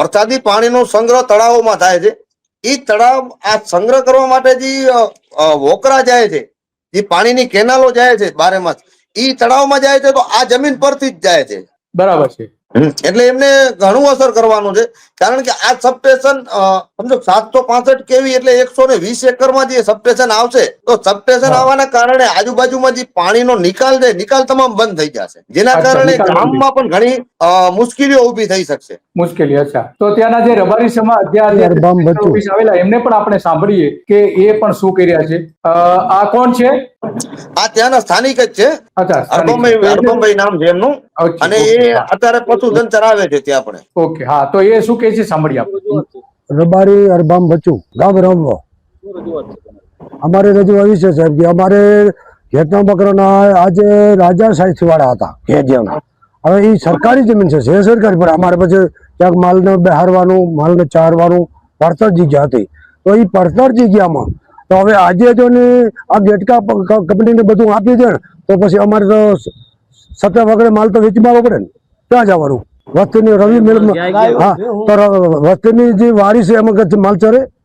વરસાદી પાણીનો સંગ્રહ તળાવોમાં થાય છે. એ તળાવ આ સંગ્રહ કરવા માટે જે વોકરા જાય છે, જે પાણીની કેનાલો જાય છે બારેમાસ, એ તળાવમાં જાય છે તો આ જમીન પરથી જ જાય છે. બરાબર છે. એટલે એમને ઘણું અસર કરવાનું છે, કારણ કે આ સબસ્ટેશન સમજો 765 કેવી એટલે 120 એકરમાં જે સબસ્ટેશન આવશે, તો સબસ્ટેશન આવવાના કારણે આજુબાજુમાં જે પાણીનો નિકાલ છે, નિકાલ તમામ બંધ થઈ જશે, જેના કારણે ગામમાં પણ ઘણી મુશ્કેલીઓ ઊભી થઈ શકશે. મુશ્કેલી. અચ્છા, તો ત્યાંના જે રબારી સમાજ ત્યાં ઓફિસ આવેલા એમને પણ આપણે સાંભળીએ કે એ પણ શું કરી રહ્યા છે. આ કોણ છે? આ ત્યાંના સ્થાનિક જ છે. અચ્છા, હરભમભાઈ નામ છે એમનું, અને એ અત્યારે પશુધન ચરાવે છે ત્યાં આપણે. ઓકે, હા, તો એ શું કહે છે સાંભળીએ આપણે. રબારી અરબામ બચ્ચુ, ગામ રમવો. અમારે રજૂઆત આવી છે સાહેબ કે અમારે ખેતના બકરાના આજે રાજા સાહેબ વાળા હતા ખેજિયાના. હવે એ સરકારી જમીન છે સરકારી, પણ અમારે પછી ક્યાંક માલને બહારવાનું, માલને ચારવાનું પડતર જગ્યા હતી. તો એ પડતર જગ્યામાં તો હવે આજે જો ને આ ગેટકા કંપનીને બધું આપી દે ને, તો પછી અમારે તો સત્તા વગેરે માલ તો વેચવાનો પડે ને, ક્યાં જવાનું? વસ્તીની રવિ મિલ, હા, તો વસ્તીની જે વાડી છે એમાં માલ ચરે,